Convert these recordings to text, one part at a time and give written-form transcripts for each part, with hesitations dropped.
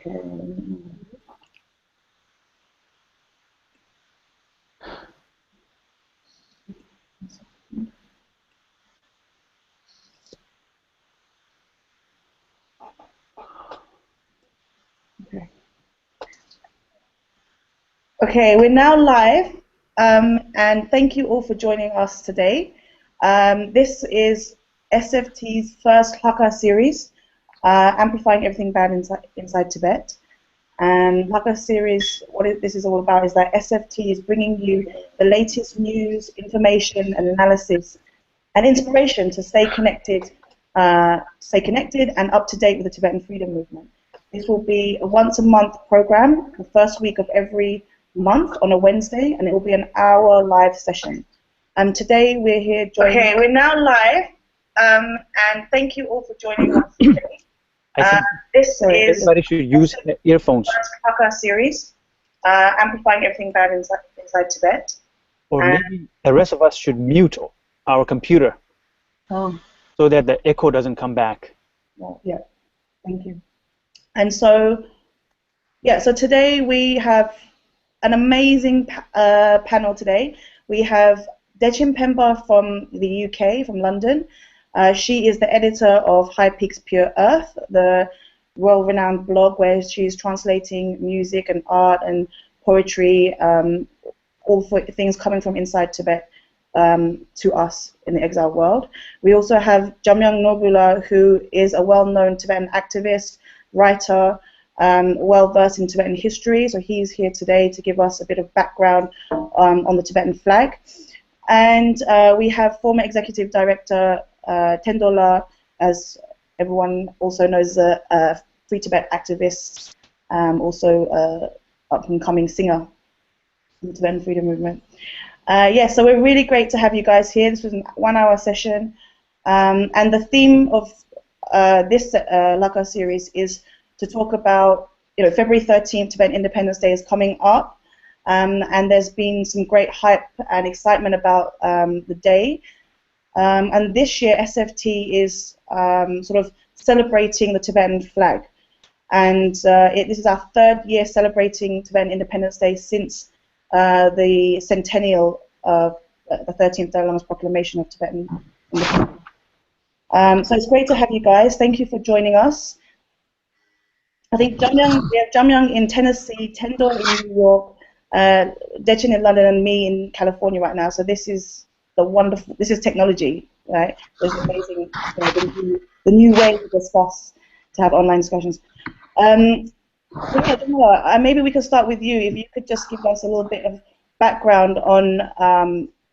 Okay, we're now live, and thank you all for joining us today. This is SFT's first Lhakar series, amplifying everything bad inside Tibet. And Lhakar series, this is all about is that SFT is bringing you the latest news, information, and analysis, and inspiration to stay connected and up to date with the Tibetan freedom movement. This will be a once-a-month program, the first week of every month on a Wednesday, and it will be an hour live session. Today we're here joining. Okay, we're now live, and thank you all for joining us today. This is everybody should use earphones. Lhakar series, amplifying everything bad inside Tibet. Or maybe the rest of us should mute our computer, so that the echo doesn't come back. Well, yeah, thank you. And so, yeah, so today we have an amazing panel today. We have Dechen Pemba from the UK, from London. She is the editor of High Peaks Pure Earth, the world-renowned blog where she's translating music and art and poetry, all things coming from inside Tibet to us in the exile world. We also have Jamyang Norbu, who is a well-known Tibetan activist, writer, well-versed in Tibetan history, so he's here today to give us a bit of background on the Tibetan flag. And we have former Executive Director Tenzin, as everyone also knows, a Free Tibet activist, also up-and-coming singer in the Tibetan freedom movement. Yeah, so we're really great to have you guys here. This was a one-hour session, and the theme of this Lhakar series is to talk about, February 13th, Tibetan Independence Day is coming up, and there's been some great hype and excitement about the day. And this year, SFT is sort of celebrating the Tibetan flag. And this is our third year celebrating Tibetan Independence Day since the centennial of the 13th Dalai Lama's proclamation of Tibetan independence. So it's great to have you guys. Thank you for joining us. I think we have Jamyang in Tennessee, Tenzin in New York, Dechen in London, and me in California right now. So this is this is technology, right? There's amazing, the new way to discuss, to have online discussions. So yeah, Jamyang, maybe we could start with you. If you could just give us a little bit of background on,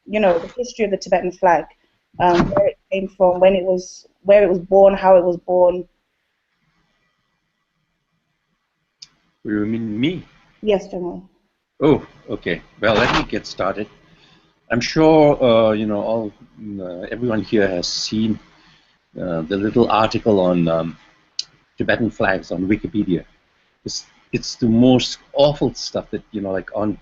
the history of the Tibetan flag, where it came from, where it was born, how it was born. You mean me? Yes, Jamyang. Oh, okay. Well, let me get started. I'm sure everyone here has seen the little article on Tibetan flags on Wikipedia. It's the most awful stuff that like on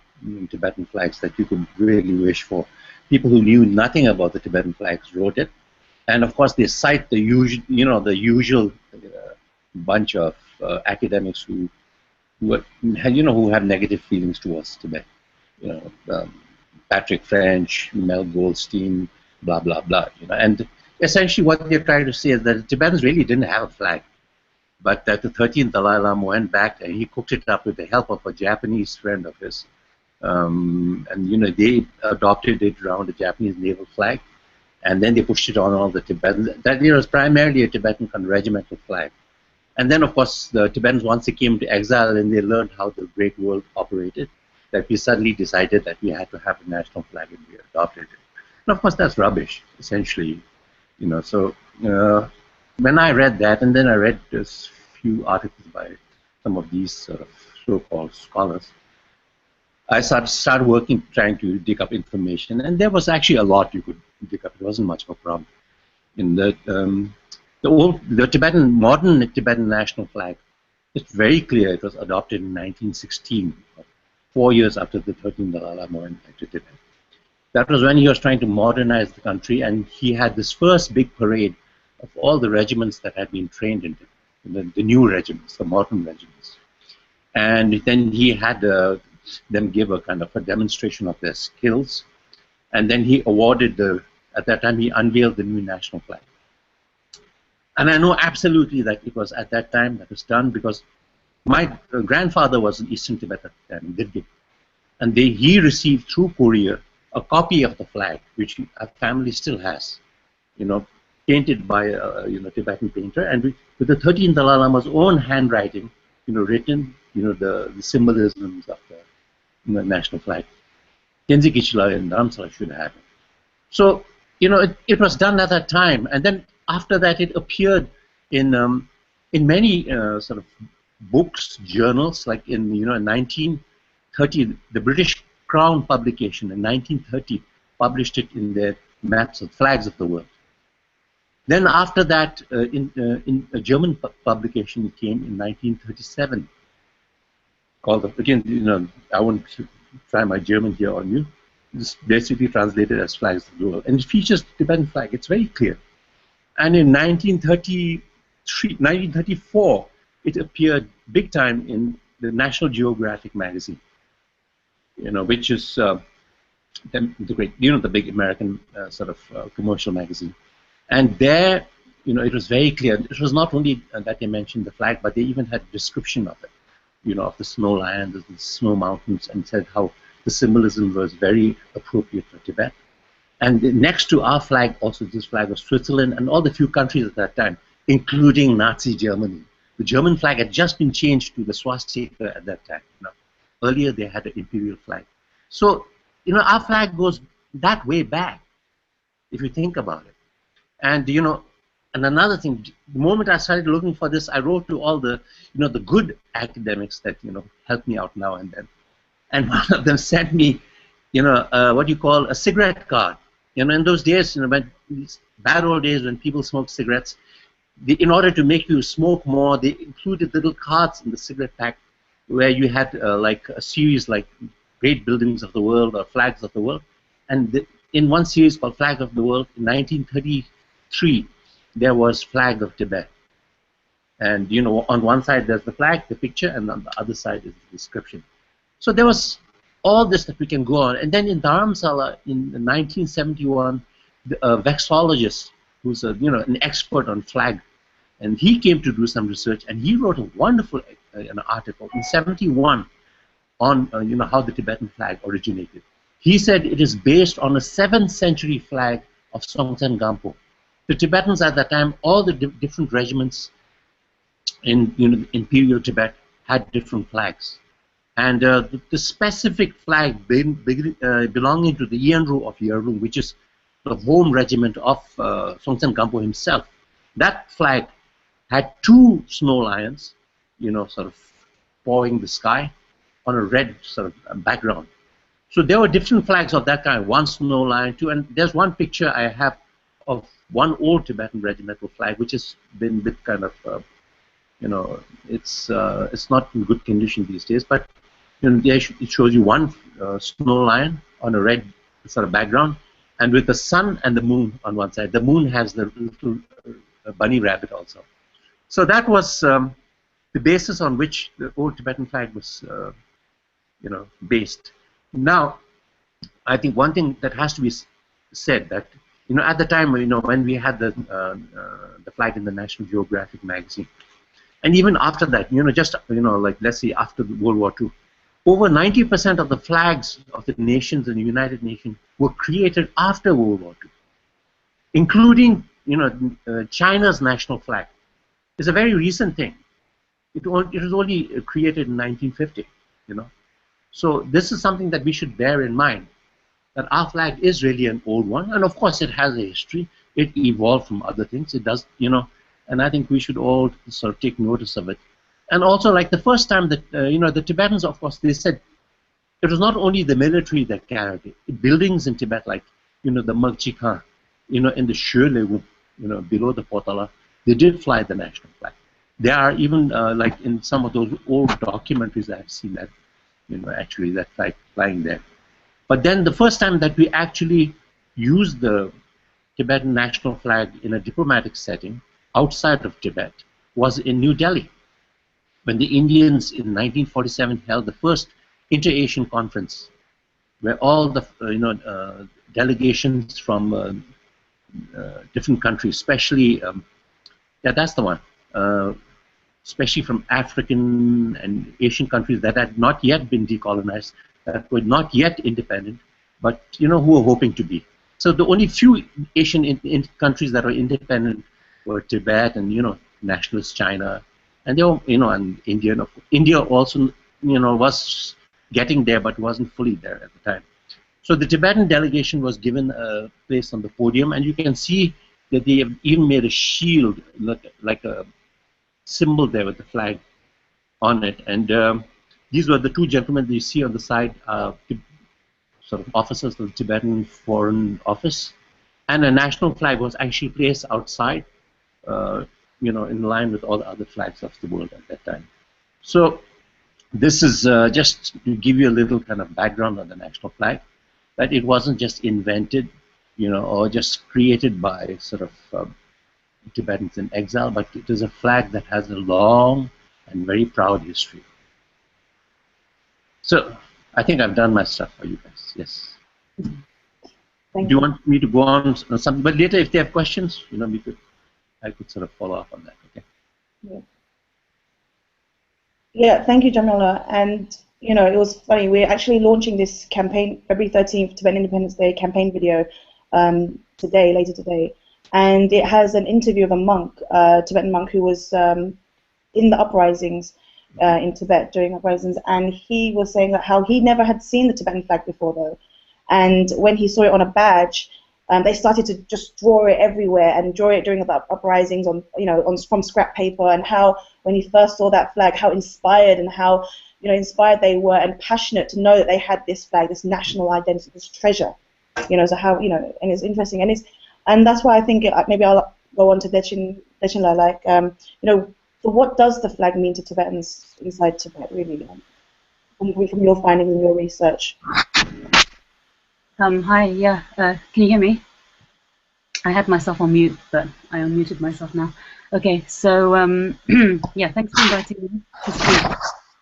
Tibetan flags that you could really wish for. People who knew nothing about the Tibetan flags wrote it, and of course they cite the usual bunch of academics who have negative feelings towards Tibet. Patrick French, Mel Goldstein, blah blah blah. And essentially what they're trying to say is that the Tibetans really didn't have a flag, but that the 13th Dalai Lama went back and he cooked it up with the help of a Japanese friend of his, and they adopted it around the Japanese naval flag, and then they pushed it on all the Tibetans. That was primarily a Tibetan regimental flag. And then, of course, the Tibetans, once they came to exile and they learned how the great world operated, that we suddenly decided that we had to have a national flag and we adopted it. And of course, that's rubbish, essentially. So when I read that, and then I read this few articles by some of these sort of so-called scholars, I started working, trying to dig up information, and there was actually a lot you could dig up. It wasn't much of a problem. In the modern Tibetan national flag, it's very clear it was adopted in 1916, 4 years after the 13th Dalai Lama went back to Tibet. That was when he was trying to modernize the country, and he had this first big parade of all the regiments that had been trained in Tibet, the new regiments, the modern regiments. And then he had them give a kind of a demonstration of their skills. And then he awarded at that time, he unveiled the new national flag. And I know absolutely that it was at that time that was done because my grandfather was in Eastern Tibet at the time, Dirgit. And he received through courier a copy of the flag, which our family still has, painted by a Tibetan painter, and with the 13th Dalai Lama's own handwriting, written, the symbolisms of the national flag. Tenzin Kichila and Dharamsala should have it. So, it was done at that time, and then after that, it appeared in many sort of books, journals, like in 1930, the British Crown publication in 1930 published it in their maps of flags of the world. Then after that, in a German publication came in 1937, called, again, I won't try my German here on you. It's basically translated as Flags of the World, and it features the Tibetan flag. It's very clear. And in 1934, it appeared big time in the National Geographic magazine, which is the great, the big American sort of commercial magazine. And there, it was very clear. It was not only that they mentioned the flag, but they even had a description of it, of the snow lions, the snow mountains, and said how the symbolism was very appropriate for Tibet. And next to our flag, also this flag of Switzerland and all the few countries at that time, including Nazi Germany. The German flag had just been changed to the swastika at that time. Earlier, they had an imperial flag. So, our flag goes that way back, if you think about it. And, and another thing, the moment I started looking for this, I wrote to all the, the good academics that, help me out now and then. And one of them sent me, what you call a cigarette card. In those days, when these bad old days when people smoked cigarettes, in order to make you smoke more, they included little cards in the cigarette pack where you had like a series like Great Buildings of the World or Flags of the World. And in one series called Flag of the World, in 1933, there was Flag of Tibet. And, on one side there's the flag, the picture, and on the other side is the description. So there was all this that we can go on. And then in Dharamsala in 1971, a vexillologist who's an expert on flag, and he came to do some research, and he wrote a wonderful an article in 71 on how the Tibetan flag originated. He said it is based on a 7th century flag of Songtsen Gampo. The Tibetans at that time, all the different regiments in imperial Tibet had different flags. And the specific flag belonging to the Yenru of Yerlung, which is the home regiment of Songtsen Gampo himself, that flag had 2 snow lions, sort of pawing the sky on a red sort of background. So there were different flags of that kind, 1 snow lion, 2, and there's one picture I have of one old Tibetan regimental flag, which has been a bit kind of, it's not in good condition these days, but there it shows you 1 snow lion on a red sort of background, and with the sun and the moon on one side. The moon has the little bunny rabbit also. So that was the basis on which the old Tibetan flag was, based. Now, I think one thing that has to be said that at the time when we had the flag in the National Geographic magazine, and even after that, just like let's say after World War II, over 90% of the flags of the nations in the United Nations were created after World War II, including China's national flag. It's a very recent thing. It was only created in 1950. So this is something that we should bear in mind, that our flag is really an old one, and of course it has a history. It evolved from other things. It does, and I think we should all sort of take notice of it. And also, like the first time that the Tibetans, of course, they said it was not only the military that carried it. Buildings in Tibet, like the Magchikhan, in the Shulegu, below the Potala, they did fly the national flag. There are even like in some of those old documentaries I've seen that, actually that flag flying there. But then the first time that we actually used the Tibetan national flag in a diplomatic setting outside of Tibet was in New Delhi. when the Indians in 1947 held the first Inter-Asian Conference, where all the delegations from different countries, especially yeah, that's the one, especially from African and Asian countries that had not yet been decolonized, that were not yet independent, but who were hoping to be. So the only few Asian countries that were independent were Tibet and nationalist China, and they were and India. India also was getting there, but wasn't fully there at the time. So the Tibetan delegation was given a place on the podium, and you can see that they have even made a shield, like a symbol there with the flag on it. And these were the two gentlemen that you see on the side, sort of officers of the Tibetan Foreign Office. And a national flag was actually placed outside, in line with all the other flags of the world at that time. So this is just to give you a little kind of background on the national flag, that it wasn't just invented, or just created by sort of Tibetans in exile, but it is a flag that has a long and very proud history. So I think I've done my stuff for you guys. Yes. Thank Do you want me to go on something? But later, if they have questions, I could sort of follow up on that. Okay. Yeah. Yeah. Thank you, Jamyang. And it was funny. We're actually launching this campaign, February 13th, Tibetan Independence Day campaign video, later today. And it has an interview of a monk, Tibetan monk, who was in the uprisings in Tibet during uprisings, and he was saying that how he never had seen the Tibetan flag before, though. And when he saw it on a badge, they started to just draw it everywhere and draw it during the uprisings from scrap paper. And how when he first saw that flag, how inspired and how inspired they were and passionate to know that they had this flag, this national identity, this treasure. So how and it's interesting, and that's why I think maybe I'll go on to Dechen, so what does the flag mean to Tibetans inside Tibet, really, from your findings and your research? Hi, yeah, can you hear me? I had myself on mute, but I unmuted myself now. Okay, so yeah, thanks for inviting me to speak.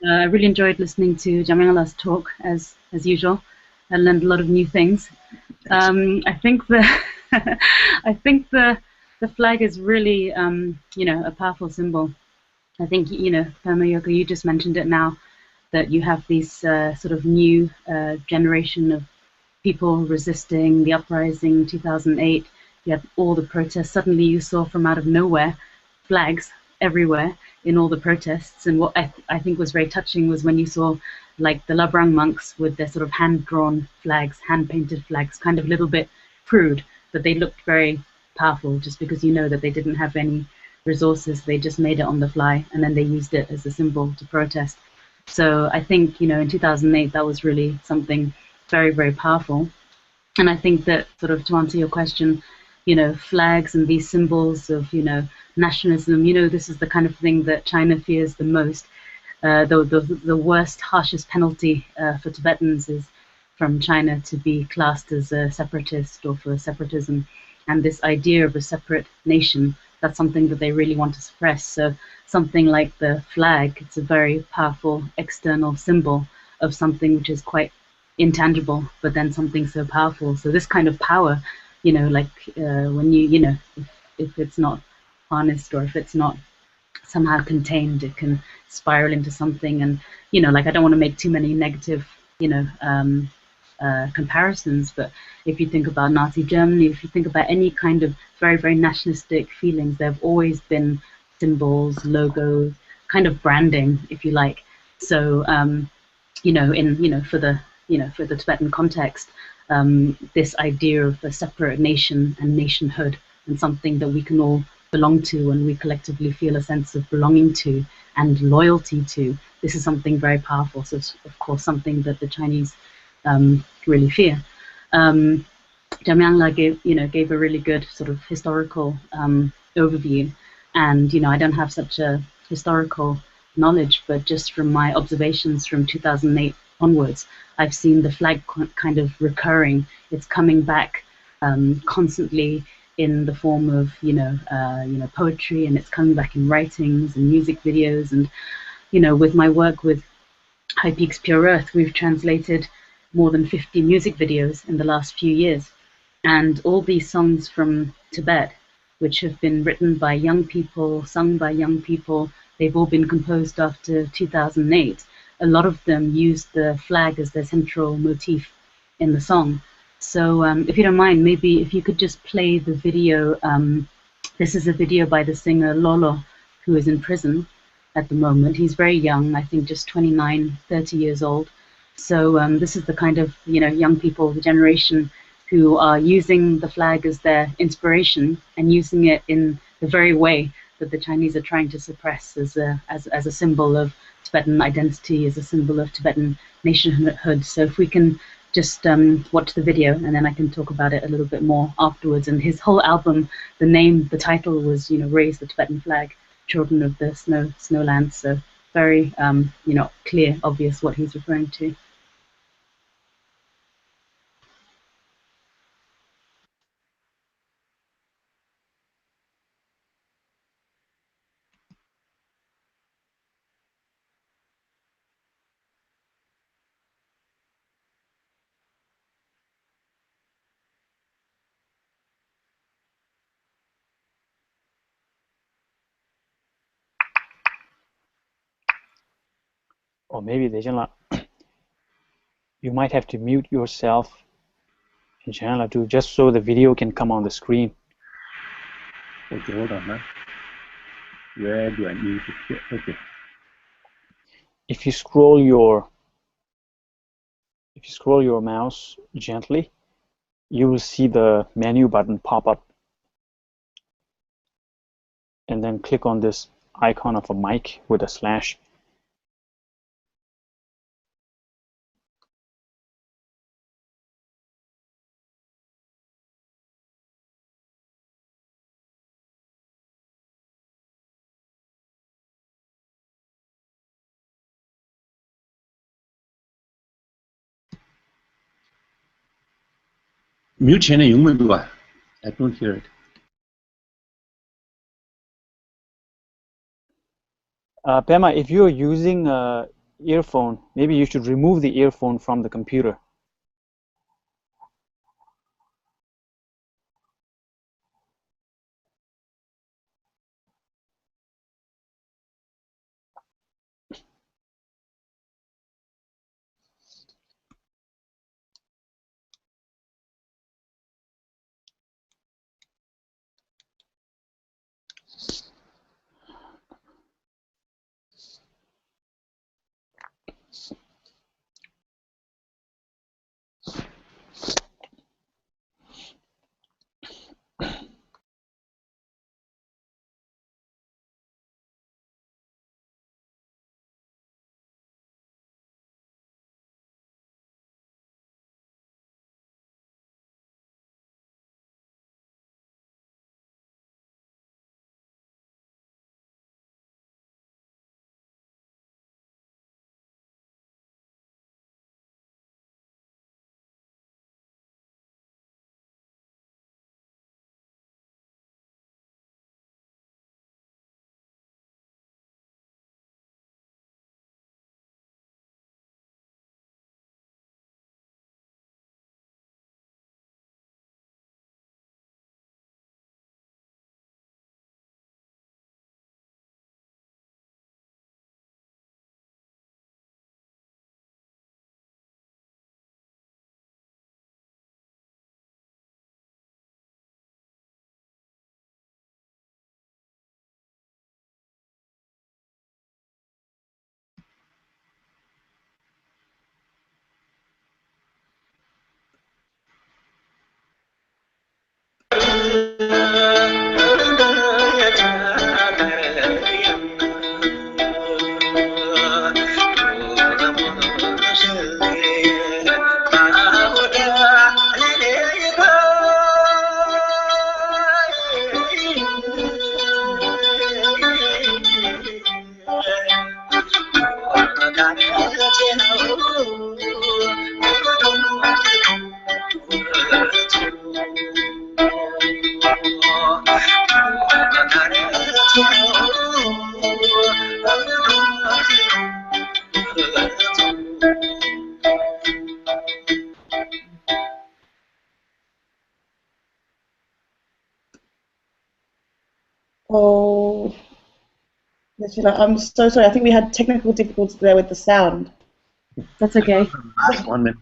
I really enjoyed listening to Jamyang's talk, as usual. I learned a lot of new things. I think the flag is really a powerful symbol. I think Pema Yoko, you just mentioned it now, that you have these sort of new generation of people resisting the uprising in 2008. You have all the protests. Suddenly you saw from out of nowhere flags everywhere in all the protests. And what I think was very touching was when you saw like the Labrang monks with their sort of hand-drawn flags, hand-painted flags, kind of a little bit crude, but they looked very powerful just because that they didn't have any resources. They just made it on the fly, and then they used it as a symbol to protest. So I think, in 2008, that was really something very, very powerful. And I think that, sort of to answer your question, flags and these symbols of, nationalism, this is the kind of thing that China fears the most. The worst, harshest penalty for Tibetans is from China to be classed as a separatist or for separatism. And this idea of a separate nation, that's something that they really want to suppress. So something like the flag, it's a very powerful external symbol of something which is quite intangible, but then something so powerful. So this kind of power, when if it's not harnessed or if it's not somehow contained, it can spiral into something. And I don't want to make too many negative comparisons, but if you think about Nazi Germany, if you think about any kind of very, very nationalistic feelings, there have always been symbols, logos, kind of branding, if you like. So for the Tibetan context, this idea of a separate nation and nationhood, and something that we can all belong to and we collectively feel a sense of belonging to and loyalty to, this is something very powerful. So it's, of course, something that the Chinese really fear. Jamyang gave a really good sort of historical overview, and I don't have such a historical knowledge, but just from my observations from 2008 onwards, I've seen the flag kind of recurring. It's coming back constantly in the form of poetry, and it's coming back in writings and music videos, and with my work with High Peaks Pure Earth, we've translated more than 50 music videos in the last few years. And all these songs from Tibet, which have been written by young people, sung by young people, they've all been composed after 2008. A lot of them use the flag as their central motif in the song. So if you don't mind, maybe if you could just play the video. This is a video by the singer Lolo, who is in prison at the moment. He's very young, I think just 29, 30 years old. So this is the kind of young people, the generation who are using the flag as their inspiration and using it in the very way that the Chinese are trying to suppress as a symbol of Tibetan identity, as a symbol of Tibetan nationhood. So if we can just watch the video, and then I can talk about it a little bit more afterwards. And his whole album, the title was, Raise the Tibetan Flag, Children of the Snowlands. So very, clear, obvious what he's referring to. Or maybe Dechen, you might have to mute yourself in channel too, just so the video can come on the screen. Okay, hold on, huh? Where do I mute it here? Okay. If you scroll your mouse gently, you will see the menu button pop up, and then click on this icon of a mic with a slash. Mute channel yung I don't hear it. Pema, if you're using an earphone, maybe you should remove the earphone from the computer. Yes, Sheila, I'm so sorry. I think we had technical difficulties there with the sound. That's okay. Last 1 minute.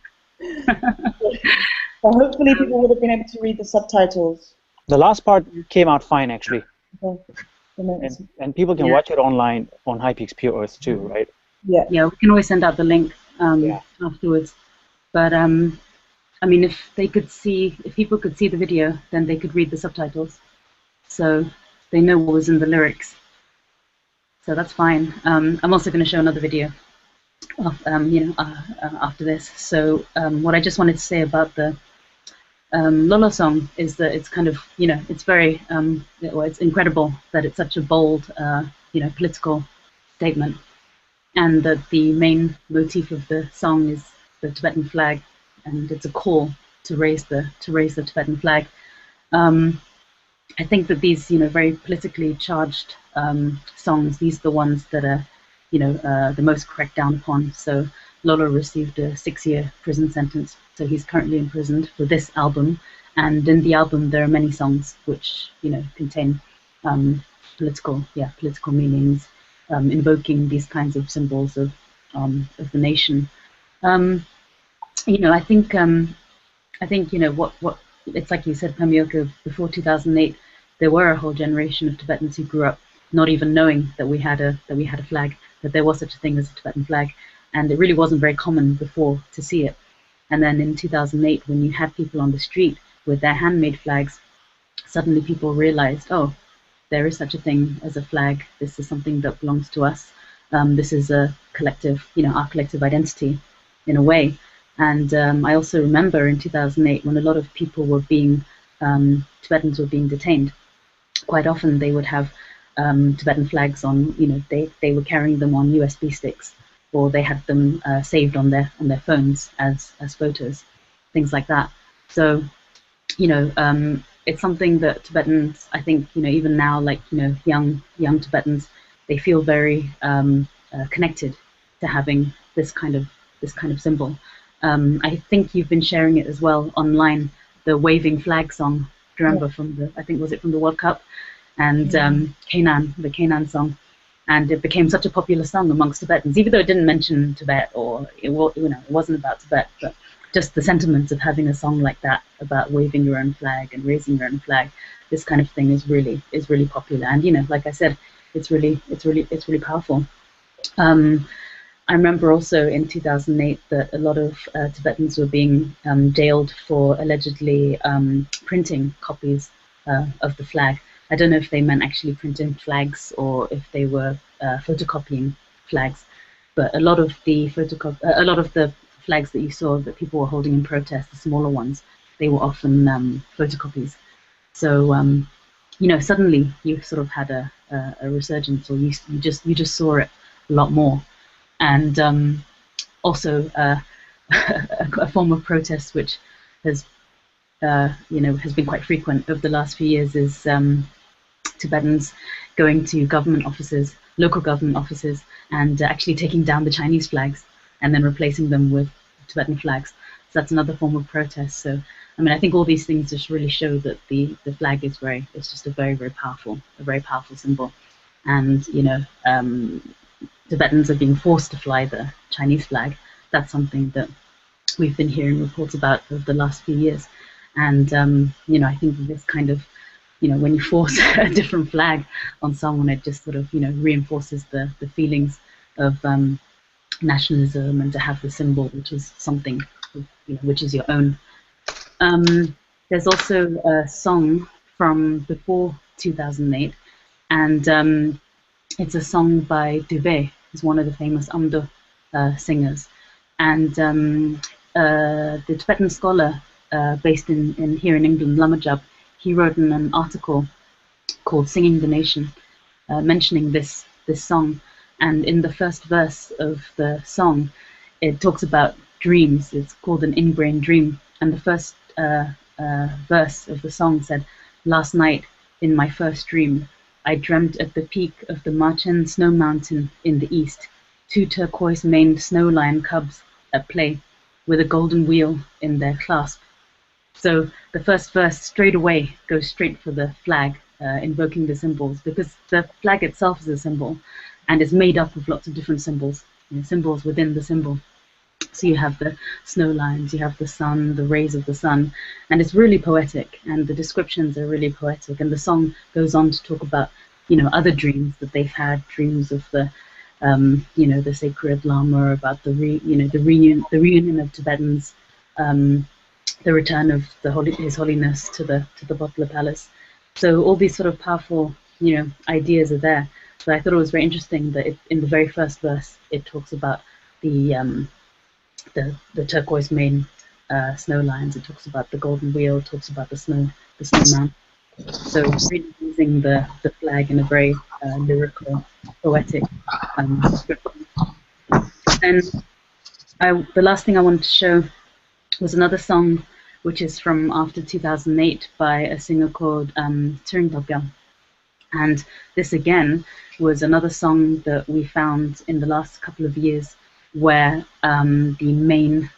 So hopefully people would have been able to read the subtitles. The last part came out fine, actually. Okay. And people can watch it online on HyPeaks Pure Earth too, right? Yeah. Yeah, we can always send out the link afterwards. But I mean, if people could see the video, then they could read the subtitles, so they know what was in the lyrics. So that's fine. I'm also going to show another video, after this. So what I just wanted to say about the Lolo song is that it's kind of, it's very, it's incredible that it's such a bold, political statement, and that the main motif of the song is the Tibetan flag, and it's a call to raise the Tibetan flag. I think that these, very politically charged songs, these are the ones that are, the most cracked down upon. So Lolo received a 6-year prison sentence, so he's currently imprisoned for this album. And in the album, there are many songs which, contain political meanings, invoking these kinds of symbols of the nation. I think what it's like you said, Pamyoko, before 2008, there were a whole generation of Tibetans who grew up not even knowing that we had a flag, that there was such a thing as a Tibetan flag, and it really wasn't very common before to see it. And then in 2008, when you had people on the street with their handmade flags, suddenly people realized, oh, there is such a thing as a flag. This is something that belongs to us. This is a collective, our collective identity, in a way. And I also remember in 2008 when a lot of people were Tibetans were being detained. Quite often they would have Tibetan flags on, they were carrying them on USB sticks, or they had them saved on their phones as photos, things like that. So, it's something that Tibetans, I think, even now, like, young Tibetans, they feel very connected to having this kind of symbol. I think you've been sharing it as well online, the waving flag song. Do you remember from the, I think, was it from the World Cup? And the Canaan song. And it became such a popular song amongst Tibetans, even though it didn't mention Tibet, or it wasn't about Tibet, but just the sentiment of having a song like that about waving your own flag and raising your own flag. This kind of thing is really popular, and like I said, it's really powerful. I remember also in 2008 that a lot of Tibetans were being jailed for allegedly printing copies of the flag. I don't know if they meant actually printing flags or if they were photocopying flags, but a lot of the flags that you saw that people were holding in protest, the smaller ones, they were often photocopies. So suddenly you sort of had a resurgence, or you just saw it a lot more. And also a form of protest which has been quite frequent over the last few years is Tibetans going to government offices, local government offices, and actually taking down the Chinese flags and then replacing them with Tibetan flags. So that's another form of protest. So I think all these things just really show that the flag is it's just a very, very powerful symbol. And Tibetans are being forced to fly the Chinese flag. That's something that we've been hearing reports about over the last few years. And I think this kind of, when you force a different flag on someone, it just sort of reinforces the feelings of nationalism, and to have the symbol, which is something which is your own. There's also a song from before 2008, and it's a song by Dubé, who's one of the famous Amdo singers. And the Tibetan scholar based in here in England, Lamajab, he wrote an article called "Singing the Nation," mentioning this song. And in the first verse of the song, it talks about dreams. It's called an ingrained dream. And the first verse of the song said, "Last night in my first dream, I dreamt at the peak of the Machen snow mountain in the east, 2 turquoise-maned snow lion cubs at play, with a golden wheel in their clasp." So the first verse straight away goes straight for the flag, invoking the symbols, because the flag itself is a symbol, and it's made up of lots of different symbols, symbols within the symbol. So you have the snow lines, you have the sun, the rays of the sun, and it's really poetic, and the descriptions are really poetic, and the song goes on to talk about, other dreams that they've had, dreams of the, the sacred Lama, about the reunion of Tibetans, the return of His Holiness to the Butler Palace. So all these sort of powerful, ideas are there. So I thought it was very interesting that in the very first verse it talks about the turquoise mane snow lines. It talks about the golden wheel. It talks about the snowman. So really using the flag in a very lyrical, poetic description. And the last thing I wanted to show was another song, which is from after 2008 by a singer called Tibet. And this again was another song that we found in the last couple of years, where the main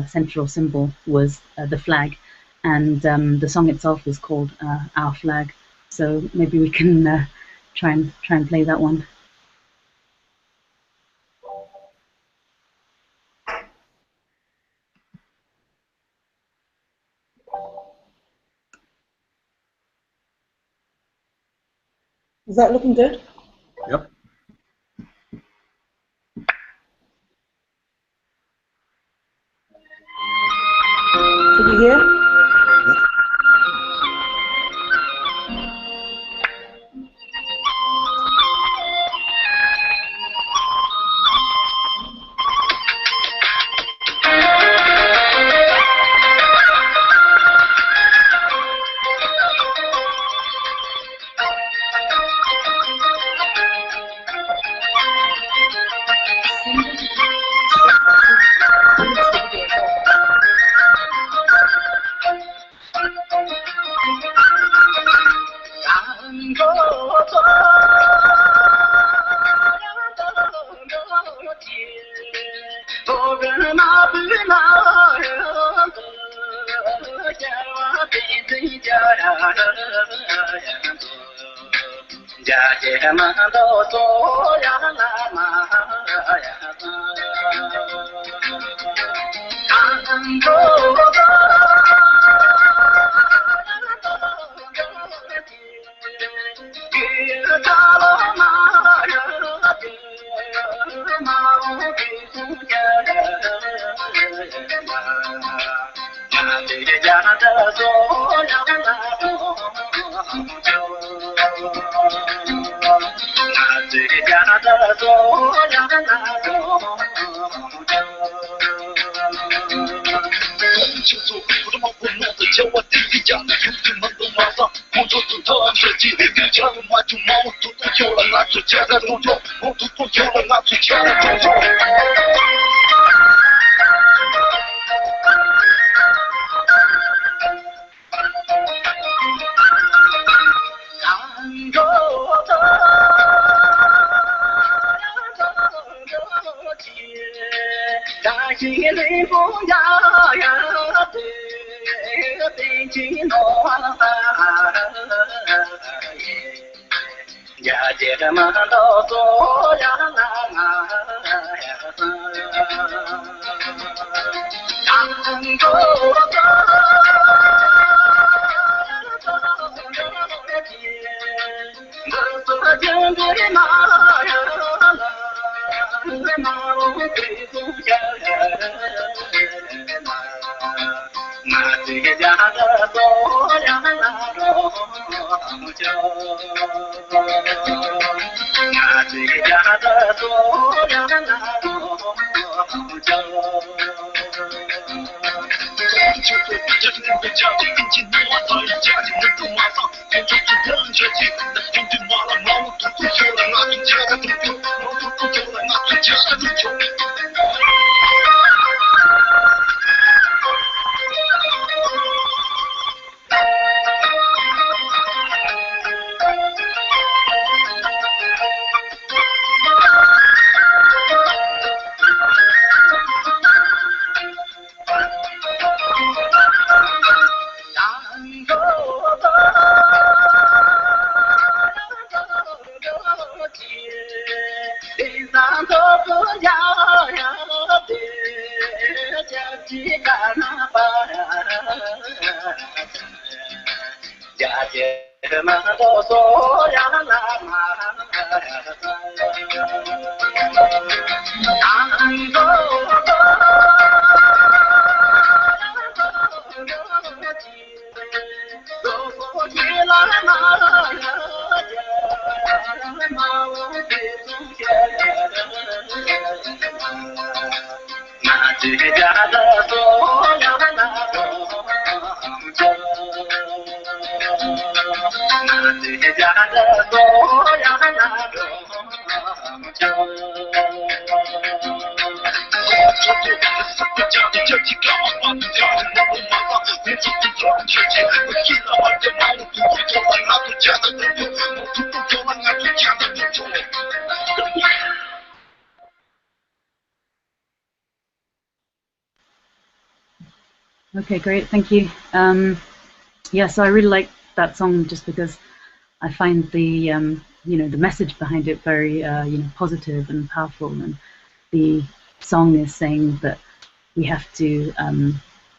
central symbol was the flag, and the song itself is called Our Flag. So maybe we can try and play that one. Is that looking good? Yep. Can you hear? Okay, great, thank you. Yeah, so I really like that song just because I find the you know, the message behind it very you know, positive and powerful, and the song is saying that we have to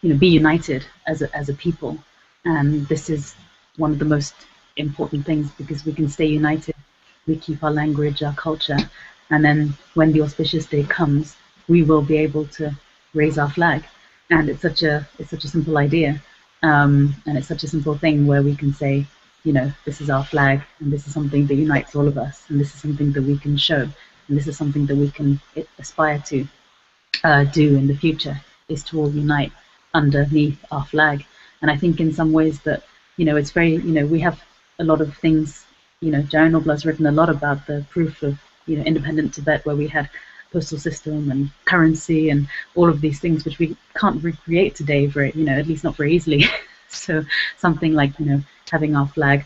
you know, be united as a people, and this is one of the most important things, because we can stay united, we keep our language, our culture, and then when the auspicious day comes, we will be able to raise our flag. And it's such a simple idea, and it's such a simple thing where we can say, you know, this is our flag, and this is something that unites all of us, and this is something that we can show, and this is something that we can aspire to do in the future, is to all unite underneath our flag. And I think in some ways that, you know, it's very, you know, we have a lot of things, you know, Jamyang Norbu has written a lot about the proof of, you know, independent Tibet, where we had postal system and currency and all of these things which we can't recreate today very, you know, at least not very easily. So something like, you know, having our flag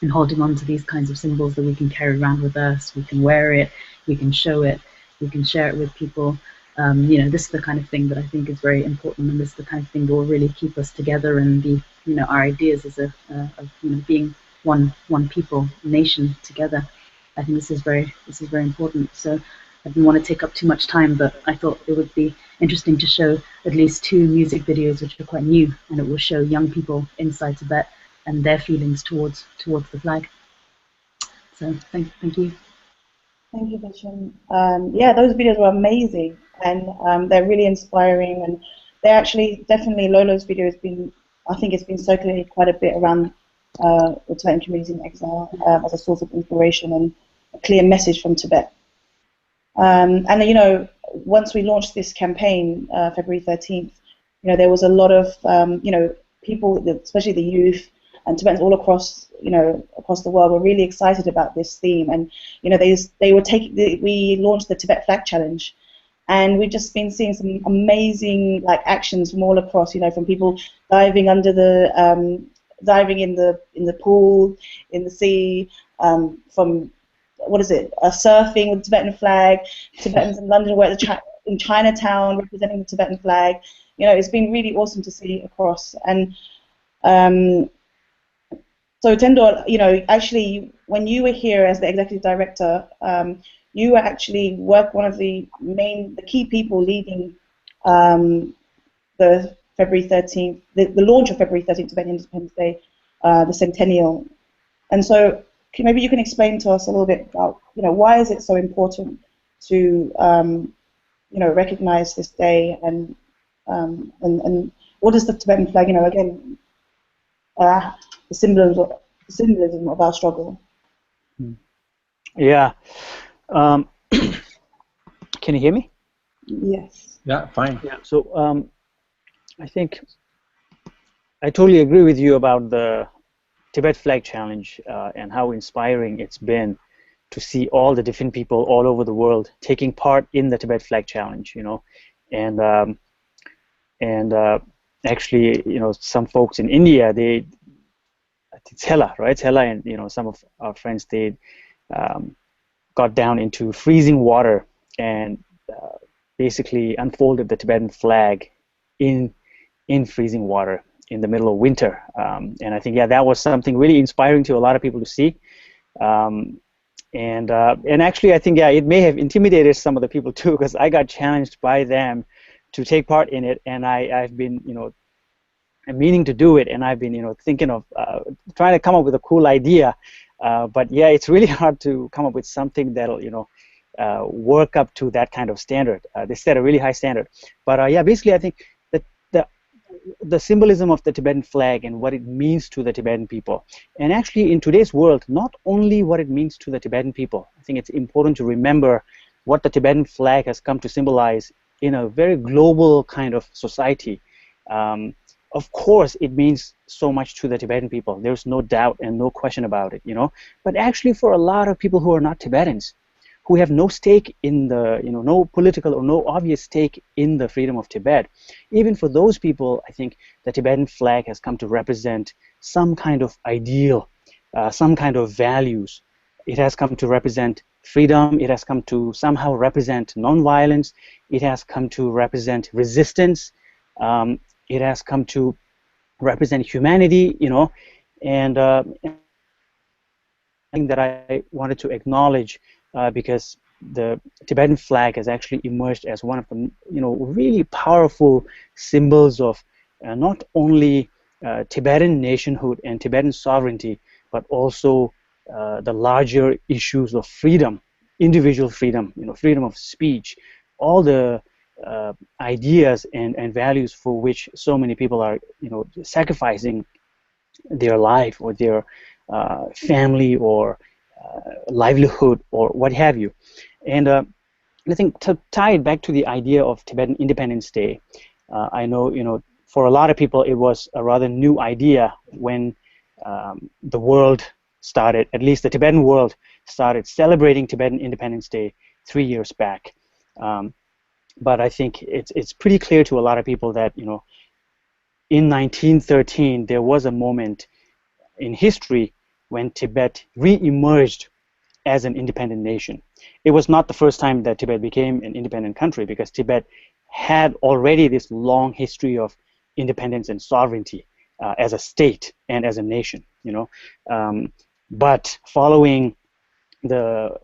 and holding on to these kinds of symbols that we can carry around with us, we can wear it, we can show it, we can share it with people. You know, this is the kind of thing that I think is very important, and this is the kind of thing that will really keep us together, and the, you know, our ideas as of, you know, being one people, nation together. I think this is very important. So I didn't want to take up too much time, but I thought it would be interesting to show at least 2 music videos which are quite new, and it will show young people inside Tibet and their feelings towards the flag. So thank you. Thank you, Dechen. Yeah, those videos were amazing, and they're really inspiring, and they're actually, definitely, Lolo's video has been, I think it's been circulated quite a bit around the Tibetan community in exile as a source of inspiration and a clear message from Tibet. And you know, once we launched this campaign, February 13th, you know, there was a lot of you know, people, especially the youth and Tibetans all across, you know, across the world, were really excited about this theme. And you know, they were taking, we launched the Tibet Flag Challenge, and we've just been seeing some amazing like actions from all across. You know, from people diving under the diving in the pool, in the sea, from what is it? Surfing with the Tibetan flag. Tibetans in London were in Chinatown representing the Tibetan flag. You know, it's been really awesome to see across. And so Tendor, you know, actually, when you were here as the executive director, you were actually one of the key people leading the February 13th, the launch of February 13th Tibetan Independence Day, the centennial. And so maybe you can explain to us a little bit about, you know, why is it so important to, you know, recognize this day, and what is the Tibetan flag, you know, again, the symbolism of our struggle. Yeah. Can you hear me? Yes. Yeah, fine. Yeah. So I think I totally agree with you about the Tibet Flag Challenge and how inspiring it's been to see all the different people all over the world taking part in the Tibet Flag Challenge. You know, and actually, you know, some folks in India, Tsela, right? Tsela and, you know, some of our friends, they got down into freezing water and basically unfolded the Tibetan flag in freezing water in the middle of winter. And I think, yeah, that was something really inspiring to a lot of people to see. And actually, I think, yeah, it may have intimidated some of the people too, because I got challenged by them to take part in it, and I've been, meaning to do it, and I've been, thinking of trying to come up with a cool idea, but yeah, it's really hard to come up with something that'll, work up to that kind of standard. They set a really high standard, but yeah, basically, I think that the symbolism of the Tibetan flag and what it means to the Tibetan people. And actually, in today's world, not only what it means to the Tibetan people, I think it's important to remember what the Tibetan flag has come to symbolize in a very global kind of society. Of course, it means so much to the Tibetan people. There's no doubt and no question about it, But actually, for a lot of people who are not Tibetans, who have no stake in the, no political or no obvious stake in the freedom of Tibet, even for those people, I think the Tibetan flag has come to represent some kind of ideal, some kind of values. It has come to represent freedom. It has come to somehow represent nonviolence. It has come to represent resistance. It has come to represent humanity, and thing that I wanted to acknowledge, because the Tibetan flag has actually emerged as one of the really powerful symbols of not only Tibetan nationhood and Tibetan sovereignty, but also the larger issues of freedom, individual freedom, freedom of speech, all the ideas and values for which so many people are sacrificing their life or their family or livelihood or what have you. And I think to tie it back to the idea of Tibetan Independence Day, I know, for a lot of people it was a rather new idea when the world started, at least the Tibetan world started celebrating Tibetan Independence Day 3 years back. But I think it's pretty clear to a lot of people that, in 1913 there was a moment in history when Tibet re-emerged as an independent nation. It was not the first time that Tibet became an independent country, because Tibet had already this long history of independence and sovereignty as a state and as a nation, but following the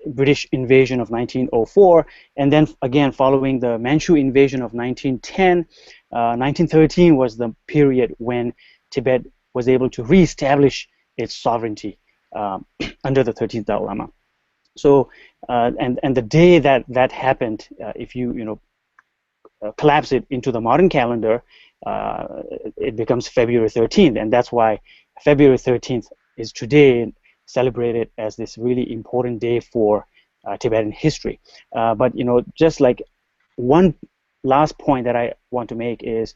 British invasion of 1904, and then again following the Manchu invasion of 1910, 1913 was the period when Tibet was able to re-establish its sovereignty under the 13th Dalai Lama. So, and the day that happened, if you collapse it into the modern calendar, it becomes February 13th, and that's why February 13th is today celebrated as this really important day for Tibetan history. But just like one last point that I want to make is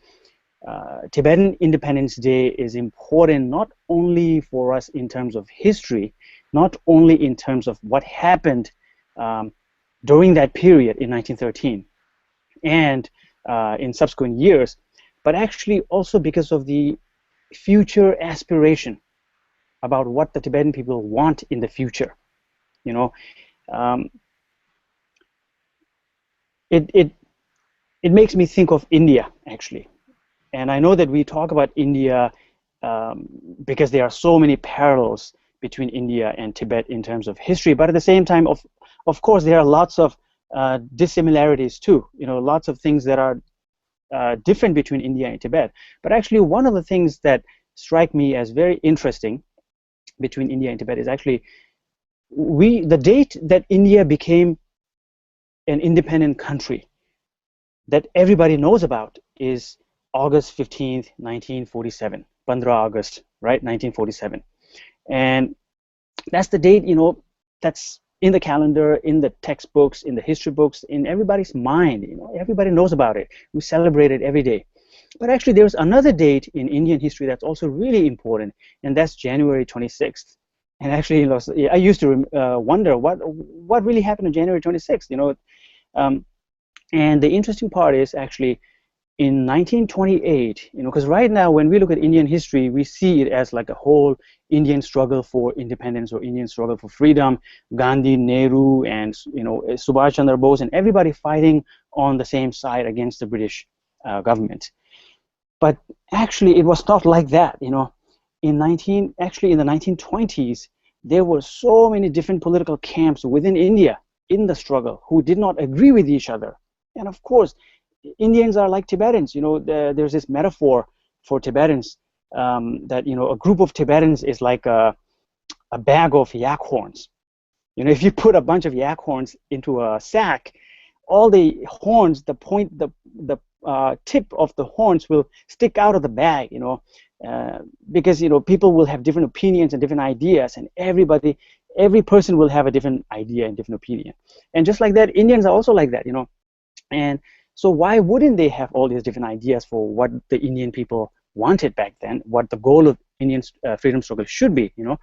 Tibetan Independence Day is important not only for us in terms of history, not only in terms of what happened during that period in 1913 and in subsequent years, but actually also because of the future aspiration about what the Tibetan people want in the future. It makes me think of India, actually. And I know that we talk about India because there are so many parallels between India and Tibet in terms of history, but at the same time, of course, there are lots of dissimilarities too. Lots of things that are different between India and Tibet. But actually, one of the things that strike me as very interesting between India and Tibet is actually the date that India became an independent country that everybody knows about is August 15th, 1947, 15 August, right, 1947. And that's the date, that's in the calendar, in the textbooks, in the history books, in everybody's mind. Everybody knows about it. We celebrate it every day. But actually, there's another date in Indian history that's also really important, and that's January 26th. And actually, I used to wonder what really happened on January 26th, and the interesting part is actually in 1928, because right now when we look at Indian history, we see it as like a whole Indian struggle for independence or Indian struggle for freedom. Gandhi, Nehru, and Subhash Chandra Bose, and everybody fighting on the same side against the British government. But actually, it was not like that. In the 1920s, there were so many different political camps within India in the struggle who did not agree with each other. And of course, Indians are like Tibetans. You know, there's this metaphor for Tibetans that, you know, a group of Tibetans is like a bag of yak horns. You know, if you put a bunch of yak horns into a sack, all the horns, the tip of the horns will stick out of the bag, you know, because, you know, people will have different opinions and different ideas, and every person will have a different idea and different opinion. And just like that, Indians are also like that, you know. And so why wouldn't they have all these different ideas for what the Indian people wanted back then, what the goal of Indian freedom struggle should be, you know?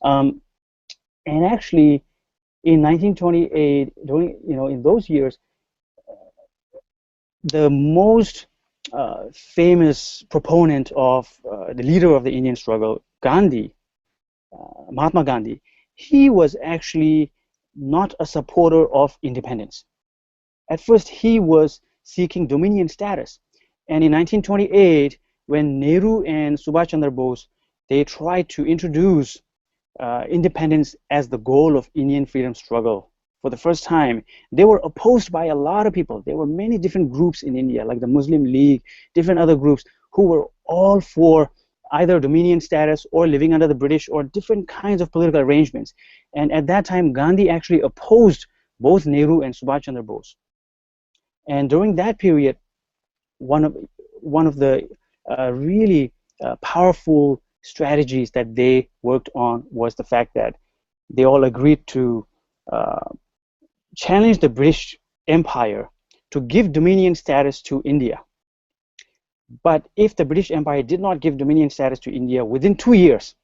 And actually, in 1928, in those years, the most famous proponent of the leader of the Indian struggle, Gandhi, Mahatma Gandhi, he was actually not a supporter of independence. At first, he was seeking dominion status. And in 1928, when Nehru and Subhash Chandra Bose, they tried to introduce independence as the goal of Indian freedom struggle for the first time, they were opposed by a lot of people. There were many different groups in India, like the Muslim League, different other groups, who were all for either dominion status or living under the British or different kinds of political arrangements. And at that time, Gandhi actually opposed both Nehru and Subhash Chandra Bose. And during that period, one of the really powerful strategies that they worked on was the fact that they all agreed to challenge the British Empire to give dominion status to India. But if the British Empire did not give dominion status to India within 2 years,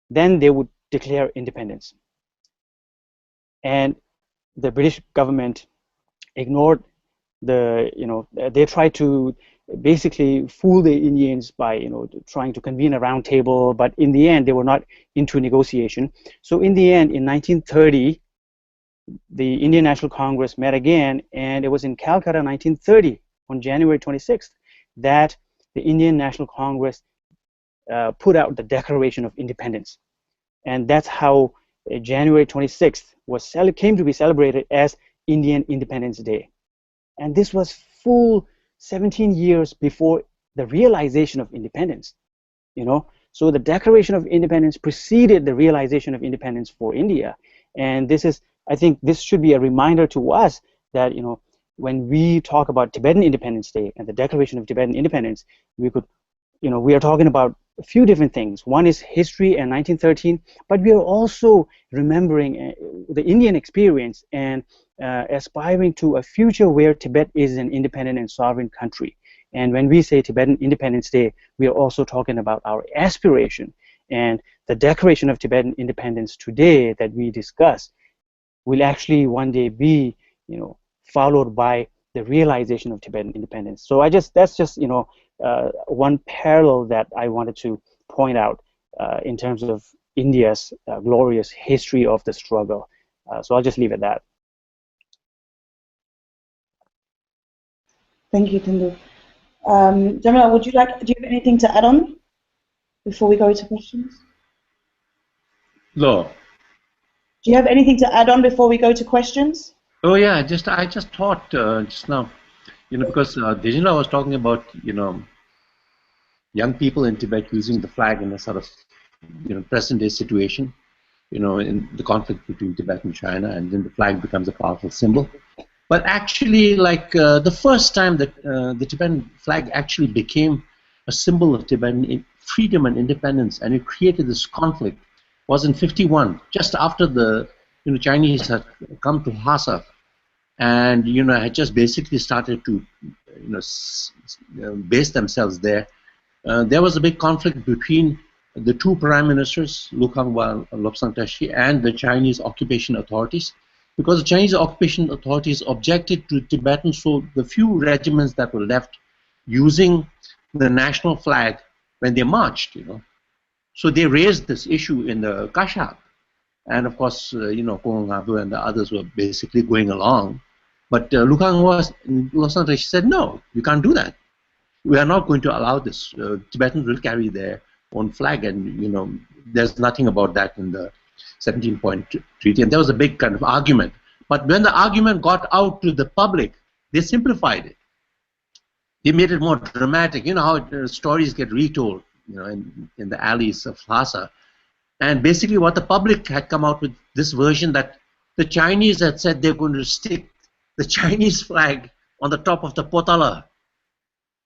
then they would declare independence. And the British government ignored they tried to basically fool the Indians by, trying to convene a round table, but in the end, they were not into negotiation. So in the end, in 1930, the Indian National Congress met again, and it was in Calcutta, 1930, on January 26th, that the Indian National Congress put out the Declaration of Independence. And that's how January 26th came to be celebrated as Indian Independence Day. And this was full 17 years before the realization of independence, So the Declaration of Independence preceded the realization of independence for India. And I think this should be a reminder to us that, when we talk about Tibetan Independence Day and the Declaration of Tibetan Independence, we are talking about a few different things. One is history and 1913, but we are also remembering the Indian experience and aspiring to a future where Tibet is an independent and sovereign country. And when we say Tibetan Independence Day, we are also talking about our aspiration. And the Declaration of Tibetan Independence today that we discuss will actually one day be, followed by the realization of Tibetan independence. So that's just one parallel that I wanted to point out in terms of India's glorious history of the struggle. So I'll just leave it at that. Thank you, Tindu. Jamyang, do you have anything to add on before we go to questions? No. Do you have anything to add on before we go to questions? Oh yeah, I just thought just now, because Dechen was talking about, young people in Tibet using the flag in a sort of, present-day situation, in the conflict between Tibet and China, and then the flag becomes a powerful symbol. But actually, like the first time that the Tibetan flag actually became a symbol of Tibetan freedom and independence, and it created this conflict, was in '51, just after the Chinese had come to Lhasa, and had just basically started to base themselves there. There was a big conflict between the two prime ministers, Lukhangwa and Lobsang Tashi, and the Chinese occupation authorities, because the Chinese occupation authorities objected to Tibetans, so the few regiments that were left using the national flag when they marched, So they raised this issue in the Kashak. And of course, Kongabu and the others were basically going along. But Lukhangwa and Lobsang Tashi said, no, you can't do that. We are not going to allow this. Tibetans will carry their own flag, and there's nothing about that in the 17-point treaty, and there was a big kind of argument. But when the argument got out to the public, they simplified it. They made it more dramatic. You know how stories get retold, you know, in the alleys of Lhasa. And basically what the public had come out with this version that the Chinese had said they're going to stick the Chinese flag on the top of the potala.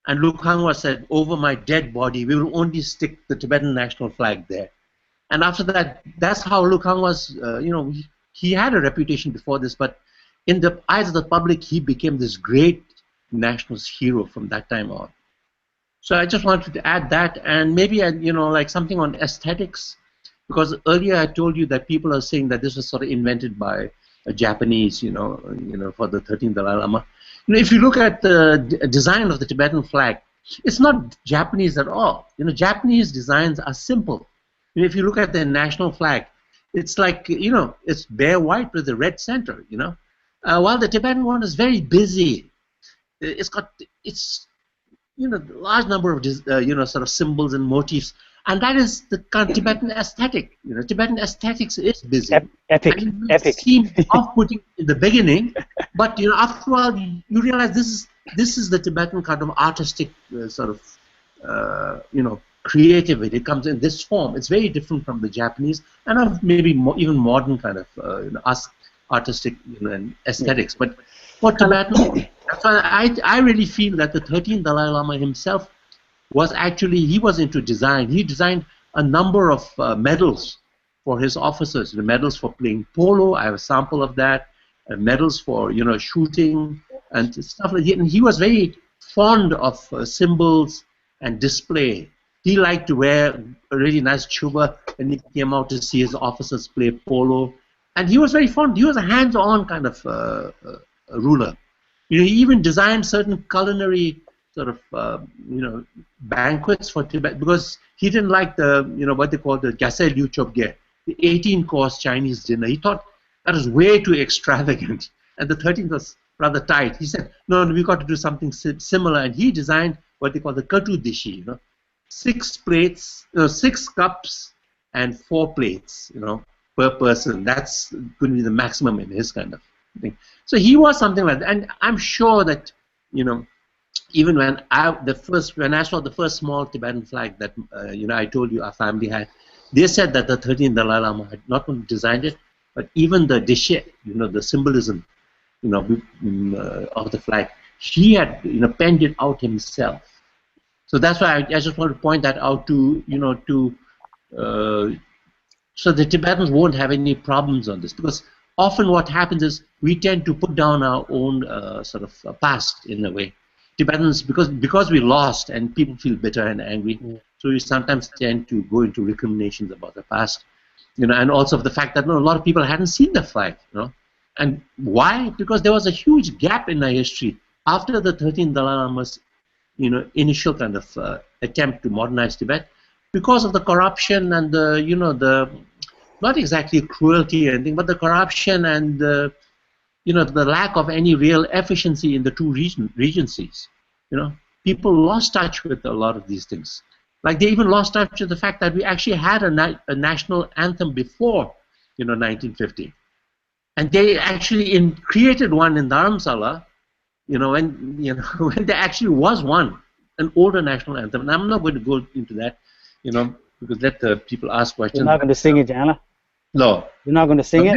And Lhakar said, over my dead body, we will only stick the Tibetan national flag there. And after that, that's how Lhakar was, you know, he had a reputation before this, but in the eyes of the public, he became this great nationalist hero from that time on. So I just wanted to add that, and maybe, you know, like something on aesthetics, because earlier I told you that people are saying that this was sort of invented by a Japanese, you know, for the 13th Dalai Lama. You know, if you look at the design of the Tibetan flag, it's not Japanese at all. You know, Japanese designs are simple. You know, if you look at the national flag, it's like, you know, it's bare white with a red center, you know. While the Tibetan one is very busy. It's you know, large number of you know, sort of symbols and motifs, and that is the kind of Tibetan aesthetic. You know, Tibetan aesthetics is busy. Epic. It seems off-putting in the beginning, but you know, after a while, you realize this is the Tibetan kind of artistic sort of you know, creativity. It comes in this form. It's very different from the Japanese and of maybe even modern kind of you know, artistic, you know, and aesthetics. But for Tibetan, that's why I really feel that the 13th Dalai Lama himself was actually, he was into design. He designed a number of medals for his officers. The medals for playing polo, I have a sample of that. Medals for, you know, shooting and stuff like that. And he was very fond of symbols and display. He liked to wear a really nice chuba when he came out to see his officers play polo. And he was very fond. He was a hands-on kind of ruler. You know, he even designed certain culinary sort of you know, banquets for Tibet, because he didn't like the, you know, what they call the Gyasai Liu Chobge, the 18-course Chinese dinner. He thought that was way too extravagant, and the 13th was rather tight. He said, no, we got to do something similar, and he designed what they call the Katu Dishi, you know, 6 plates, 6 cups and 4 plates, you know, per person. That's going to be the maximum in his kind of thing. So he was something like that, and I'm sure that, you know, even when I saw the first small Tibetan flag that you know, I told you our family had, they said that the 13th Dalai Lama had not only designed it, but even the dishe, you know, the symbolism, you know, of the flag, he had, you know, penned it out himself. So that's why I just want to point that out to, you know, so the Tibetans won't have any problems on this, because often what happens is we tend to put down our own sort of past in a way. Tibetans, because we lost and people feel bitter and angry, so we sometimes tend to go into recriminations about the past, you know, and also of the fact that, you know, a lot of people hadn't seen the flag, you know, and why? Because there was a huge gap in our history after the 13th Dalai Lama's, you know, initial kind of attempt to modernize Tibet, because of the corruption and the, you know, the, not exactly cruelty or anything, but the corruption and the, you know, the lack of any real efficiency in the two regencies. You know, people lost touch with a lot of these things. Like they even lost touch with the fact that we actually had a national anthem before, you know, 1950, and they actually created one in Dharamsala, you know, when there actually was one, an older national anthem. And I'm not going to go into that, you know, because let the people ask questions. You're not going to sing it, Jana? No. You're not going to sing it?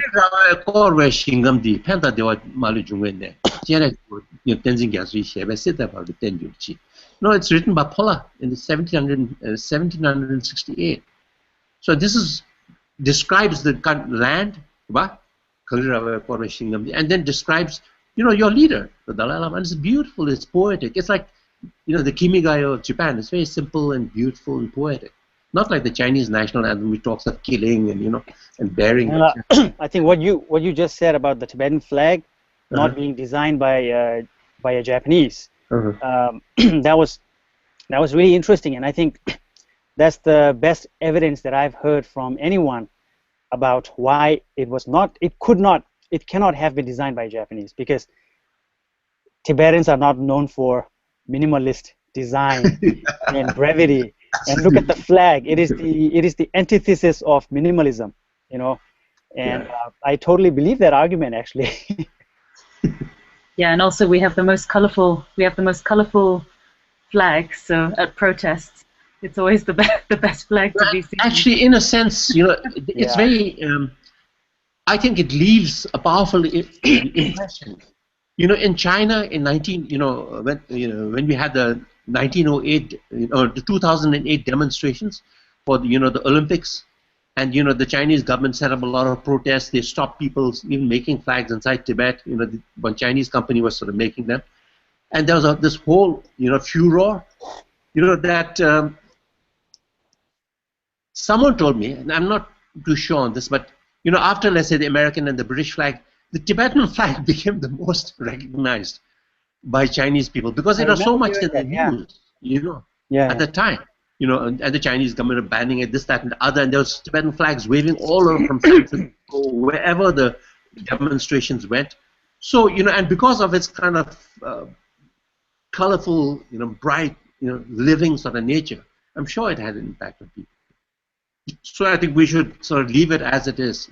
No, it's written by Paula in the 1768. So this describes the land, and then describes, you know, your leader, the Dalai Lama. And it's beautiful, it's poetic. It's like, you know, the Kimigayo of Japan. It's very simple and beautiful and poetic. Not like the Chinese national anthem, which talks of killing and, you know, and bearing. I think what you just said about the Tibetan flag not being designed by a Japanese, that was really interesting, and I think that's the best evidence that I've heard from anyone about why it cannot have been designed by a Japanese, because Tibetans are not known for minimalist design and brevity. And look at the flag. It is the antithesis of minimalism. You know, And I totally believe that argument, actually. Yeah, and also we have the most colorful flags. So at protests, it's always the best flag to be seen. Actually, in a sense, it's very. I think it leaves a powerful impression. In China in when we had the 1908 or the 2008 demonstrations for the Olympics, and the Chinese government set up a lot of protests. They stopped people even making flags inside Tibet. One Chinese company was sort of making them, and there was this whole furor. That someone told me, and I'm not too sure on this, but after, let's say, the American and the British flag, the Tibetan flag became the most recognized by Chinese people because it was so much in the news, at the time. And the Chinese government are banning it, this, that, and the other, and there was Tibetan flags waving all over from San Francisco, wherever the demonstrations went. So, and because of its kind of colorful, bright, living sort of nature, I'm sure it had an impact on people. So I think we should sort of leave it as it is,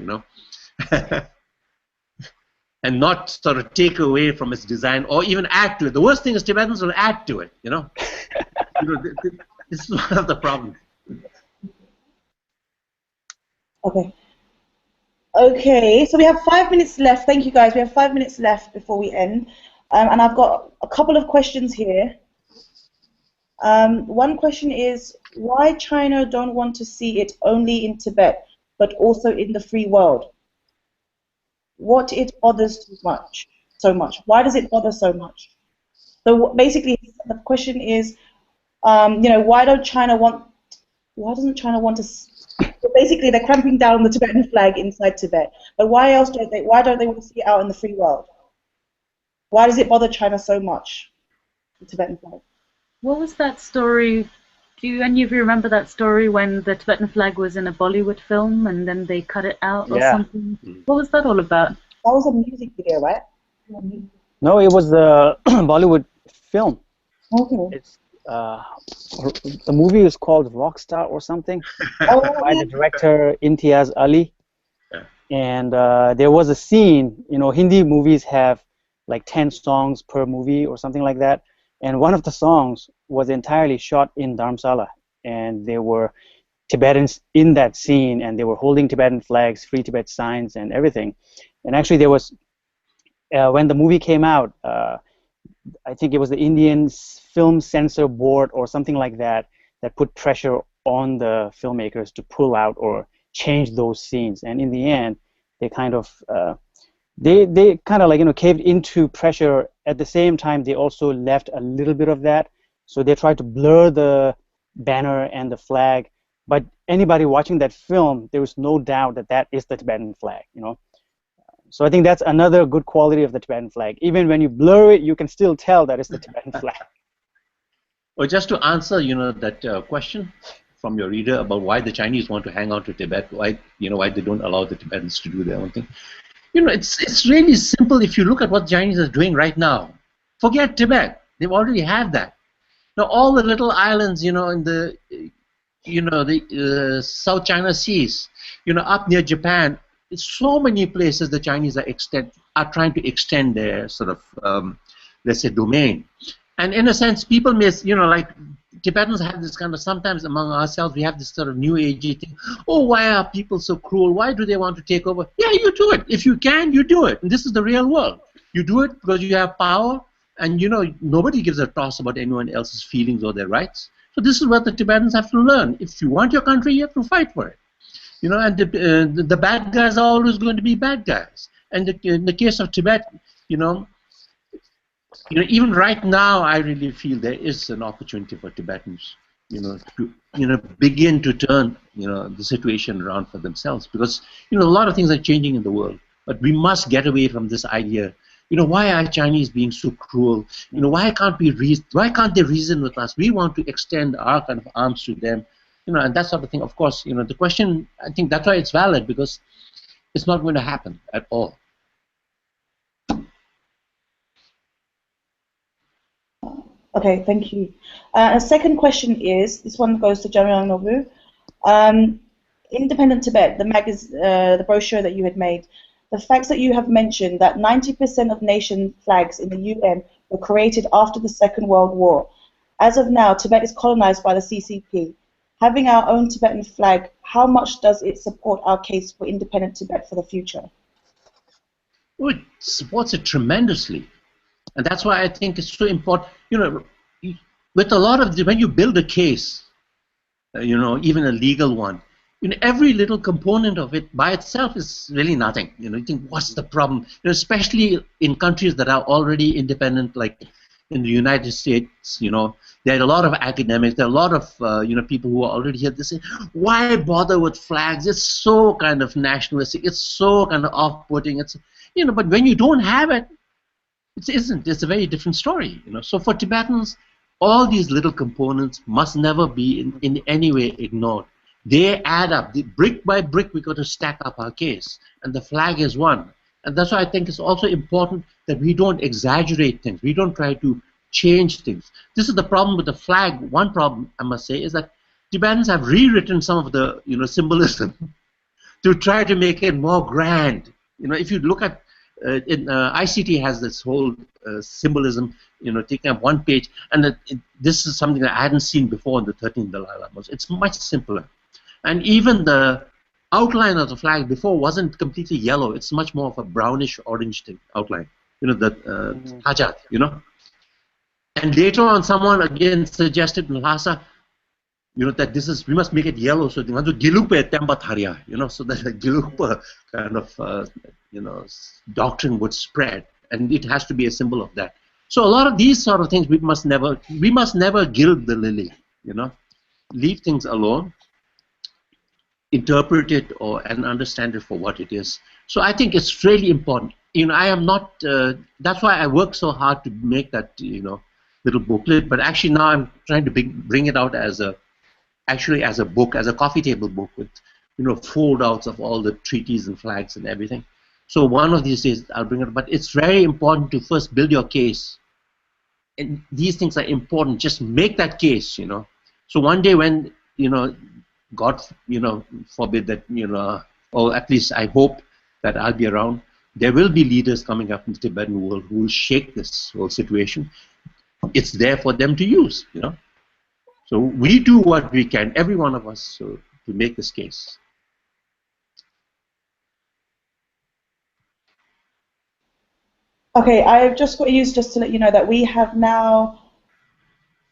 and not sort of take away from its design or even add to it. The worst thing is Tibetans will add to it, This is one of the problems. Okay, so we have 5 minutes left. Thank you, guys. We have 5 minutes left before we end. And I've got a couple of questions here. One question is, why China don't want to see it only in Tibet, but also in the free world? What it bothers so much? Why does it bother so much? So basically, the question is, why doesn't China want to? So basically, they're cramping down the Tibetan flag inside Tibet. But why don't they want to see it out in the free world? Why does it bother China so much, the Tibetan flag? What was that story? Do any of you remember that story when the Tibetan flag was in a Bollywood film and then they cut it out or something? What was that all about? That was a music video, right? No, it was the Bollywood film. Okay. It's the movie is called Rockstar or something by the director Imtiaz Ali. And there was a scene, Hindi movies have like 10 songs per movie or something like that. And one of the songs was entirely shot in Dharamsala. And there were Tibetans in that scene, and they were holding Tibetan flags, Free Tibet signs, and everything. And actually there was, when the movie came out, I think it was the Indian Film Censor Board or something like that that put pressure on the filmmakers to pull out or change those scenes. And in the end, they kind of caved into pressure. At the same time, they also left a little bit of that. So they tried to blur the banner and the flag. But anybody watching that film, there was no doubt that that is the Tibetan flag, So I think that's another good quality of the Tibetan flag. Even when you blur it, you can still tell that it's the Tibetan flag. Well, just to answer, that question from your reader about why the Chinese want to hang on to Tibet, why they don't allow the Tibetans to do their own thing. It's really simple if you look at what the Chinese are doing right now. Forget Tibet; they've already had that. Now all the little islands, in the, the South China Seas, up near Japan. So many places the Chinese are trying to extend their sort of, let's say, domain. And in a sense, people may, like Tibetans have this kind of, sometimes among ourselves, we have this sort of new agey thing. Oh, why are people so cruel? Why do they want to take over? Yeah, you do it. If you can, you do it. And this is the real world. You do it because you have power, and nobody gives a toss about anyone else's feelings or their rights. So this is what the Tibetans have to learn. If you want your country, you have to fight for it. And the bad guys are always going to be bad guys. And in the case of Tibet, even right now, I really feel there is an opportunity for Tibetans, to begin to turn, the situation around for themselves. Because, a lot of things are changing in the world. But we must get away from this idea. Why are Chinese being so cruel? Why can't they reason with us? We want to extend our kind of arms to them. And that sort of thing. Of course, the question, I think that's why it's valid, because it's not going to happen at all. Okay, thank you. A second question is, this one goes to Jamyang Norbu. Independent Tibet, the brochure that you had made, the facts that you have mentioned that 90% of nation flags in the UN were created after the Second World War. As of now, Tibet is colonized by the CCP. Having our own Tibetan flag, how much does it support our case for independent Tibet for the future? Oh, it supports it tremendously. And that's why I think it's so important. You know, with a lot of, when you build a case, you know, even a legal one, you know, every little component of it by itself is really nothing. You know, you think, what's the problem? You know, especially in countries that are already independent, like in the United States, you know, there are a lot of academics, there are a lot of, you know, people who are already here. They say, why bother with flags? It's so kind of nationalistic. It's so kind of off-putting. It's, you know, but when you don't have it, it isn't. It's a very different story, you know. So for Tibetans, all these little components must never be in any way ignored. They add up. Brick by brick, we got to stack up our case, and the flag is one. And that's why I think it's also important that we don't exaggerate things. We don't try to change things. This is the problem with the flag. One problem, I must say, is that Tibetans have rewritten some of the, you know, symbolism to try to make it more grand. You know, if you look at ICT has this whole symbolism, you know, taking up one page, and this is something that I hadn't seen before in the 13th Dalai Lama. It's much simpler, and even the outline of the flag before wasn't completely yellow. It's much more of a brownish orange outline. You know, the Hajat. You know, and later on, someone again suggested in Lhasa, you know, that this is, we must make it yellow, so they want to Gilupe Temba Tharya, you know, so that the Gilupa kind of you know, doctrine would spread, and it has to be a symbol of that. So a lot of these sort of things we must never gild the lily, you know, leave things alone, interpret it and understand it for what it is. So I think it's really important. You know, I am not. That's why I work so hard to make that, you know, little booklet. But actually now I'm trying to bring it out as a book, as a coffee table book with, you know, fold-outs of all the treaties and flags and everything. So one of these days I'll bring it. But it's very important to first build your case. And these things are important. Just make that case, you know. So one day when, you know, God, you know, forbid that, you know, or at least I hope that I'll be around, there will be leaders coming up in the Tibetan world who will shake this whole situation. It's there for them to use, you know. So we do what we can, every one of us, to make this case. Okay, I've just got to use just to let you know that we have now,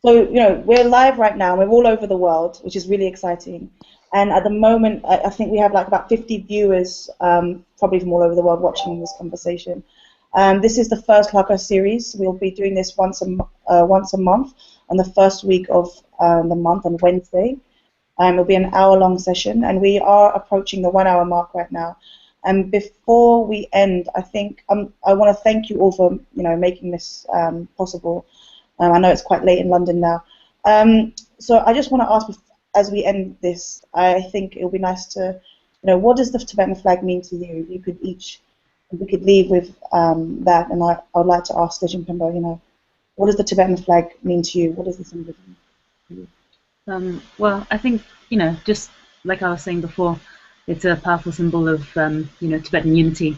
so, you know, we're live right now, we're all over the world, which is really exciting. And at the moment, I think we have like about 50 viewers, probably from all over the world, watching this conversation. This is the first Lhakar series. We'll be doing this once a month on the first week of the month on Wednesday. It'll be an hour-long session, and we are approaching the 1 hour mark right now. And before we end, I think I want to thank you all for, you know, making this possible. I know it's quite late in London now. So I just want to ask, as we end this, I think it would be nice to, you know, what does the Tibetan flag mean to you? You could we could leave with that, and I would like to ask Dechen Pemba, you know, what does the Tibetan flag mean to you? What is the symbolism to you? Well, I think, you know, just like I was saying before, it's a powerful symbol of, you know, Tibetan unity.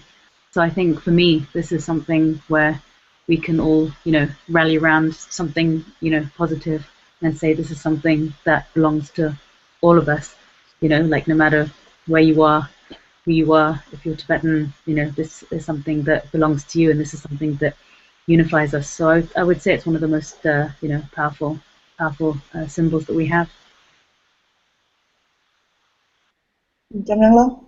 So I think for me, this is something where we can all, you know, rally around something, you know, positive, and say this is something that belongs to all of us. You know, like no matter where you are, who you are, if you're Tibetan, you know, this is something that belongs to you, and this is something that unifies us. So I would say it's one of the most, you know, powerful symbols that we have. Jamyang?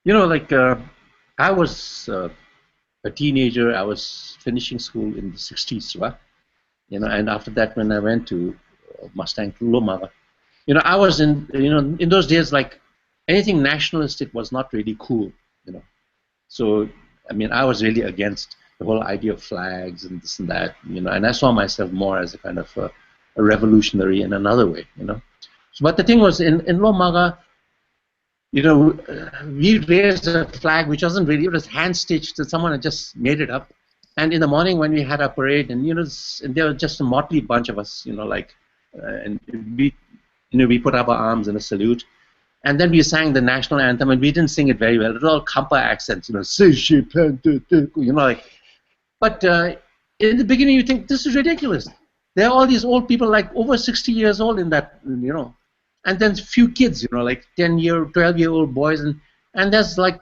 You know, like I was a teenager. I was finishing school in the 60s, right? You know, and after that, when I went to Mustang to Lomara, you know, I was in, you know, in those days, like anything nationalistic was not really cool, you know. So, I mean, I was really against the whole idea of flags and this and that, you know, and I saw myself more as a kind of a revolutionary in another way, you know. So, but the thing was, in Lomara, you know, we raised a flag which wasn't really, it was hand-stitched, and someone had just made it up. And in the morning when we had our parade, and, you know, and there were just a motley bunch of us, you know, like and we put up our arms in a salute. And then we sang the national anthem, and we didn't sing it very well. It was all Kappa accents, like. But in the beginning, you think this is ridiculous. There are all these old people, like over 60 years old, in that, and then few kids, like 12-year-old boys, and there's like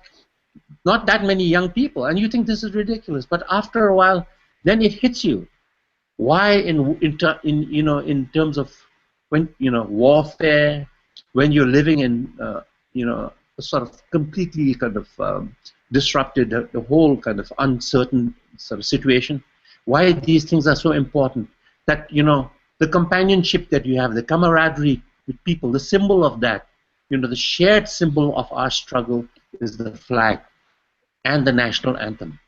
not that many young people, and you think this is ridiculous. But after a while, then it hits you. Why in terms of when warfare, when you're living in a sort of completely kind of disrupted, the whole kind of uncertain sort of situation, why these things are so important, that the companionship that you have, the camaraderie with people, the symbol of that, the shared symbol of our struggle is the flag and the national anthem.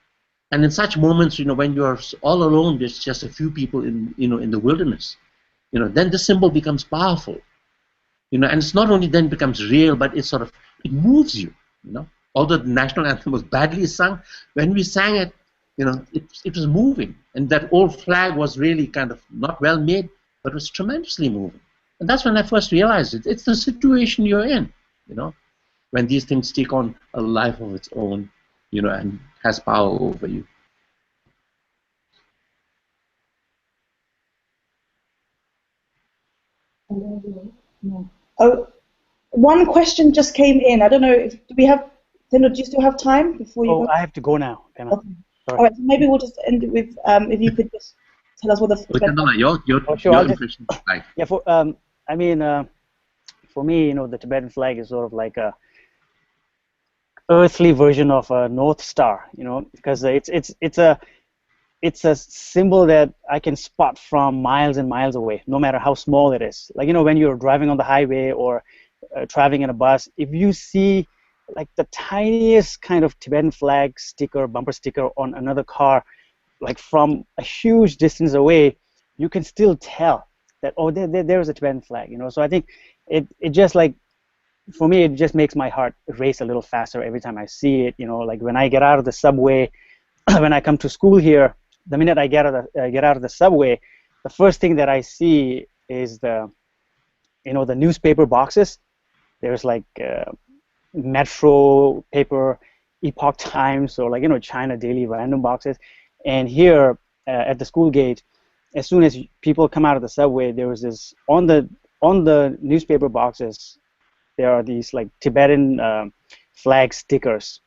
And in such moments, when you're all alone, there's just a few people in the wilderness, then the symbol becomes powerful. And it's not only then becomes real, but it moves you, Although the national anthem was badly sung, when we sang it, it was moving. And that old flag was really kind of not well made, but it was tremendously moving. And that's when I first realized it. It's the situation you're in, when these things take on a life of its own, and has power over you. Oh, one question just came in. I don't know if do you still have time before you go? I have to go now. Okay. All right, so maybe we'll just end it with if you could just tell us what your impression is like. Yeah, for me, the Tibetan flag is sort of like a earthly version of a North Star, because it's a symbol that I can spot from miles and miles away, no matter how small it is. Like, when you're driving on the highway or traveling in a bus, if you see like the tiniest kind of Tibetan flag sticker, bumper sticker on another car, like from a huge distance away, you can still tell that, oh, there's a Tibetan flag, So I think it just like, for me, it just makes my heart race a little faster every time I see it. Like when I get out of the subway, when I come to school here, the minute I get out of the subway, the first thing that I see is the newspaper boxes. There's like Metro paper, Epoch Times, or like China Daily random boxes. And here at the school gate, as soon as people come out of the subway, there was this on the newspaper boxes. There are these like Tibetan flag stickers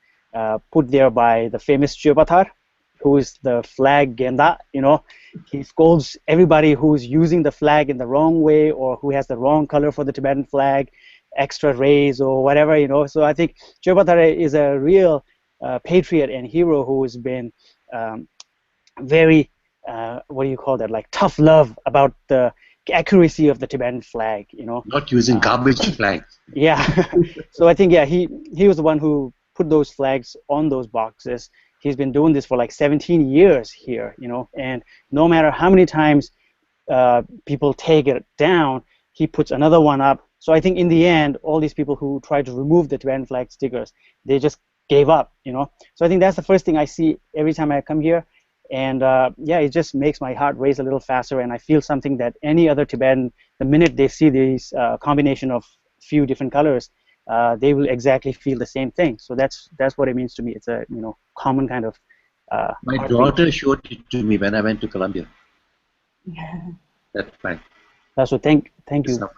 put there by the famous Chöpatar, who is the flag Genda. He scolds everybody who's using the flag in the wrong way or who has the wrong color for the Tibetan flag, extra rays or whatever. So I think Chöpatar is a real patriot and hero who has been very like tough love about the accuracy of the Tibetan flag, Not using garbage flags. Yeah. So I think, he was the one who put those flags on those boxes. He's been doing this for like 17 years here, and no matter how many times people take it down, he puts another one up. So I think in the end, all these people who tried to remove the Tibetan flag stickers, they just gave up, So I think that's the first thing I see every time I come here. And it just makes my heart race a little faster, and I feel something that any other Tibetan, the minute they see these combination of few different colors, they will exactly feel the same thing. So that's what it means to me. It's a common kind of. My daughter showed it to me when I went to Colombia. Yeah. That's fine. That's what. Thank you, Pema.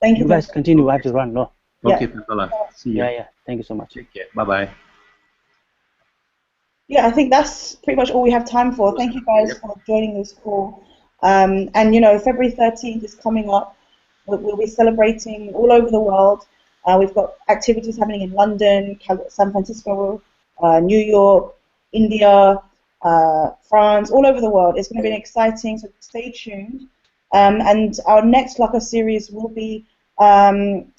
Thank you. You guys continue. I have to run. No. Okay, Pema. See you. Yeah. Thank you so much. Take care. Bye-bye. Yeah, I think that's pretty much all we have time for. Thank you guys for joining this call. And February 13th is coming up. We'll be celebrating all over the world. We've got activities happening in London, San Francisco, New York, India, France, all over the world. It's going to be exciting, so stay tuned. And our next Lhakar series will be on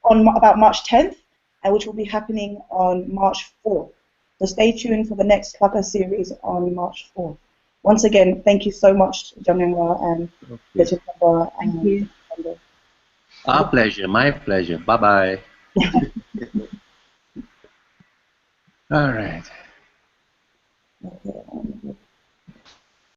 about March 10th, which will be happening on March 4th. So stay tuned for the next Lhakar series on March 4th. Once again, thank you so much, Jamyang and Dechen Pemba. Thank you. Our pleasure, my pleasure. Bye-bye. All right. Okay.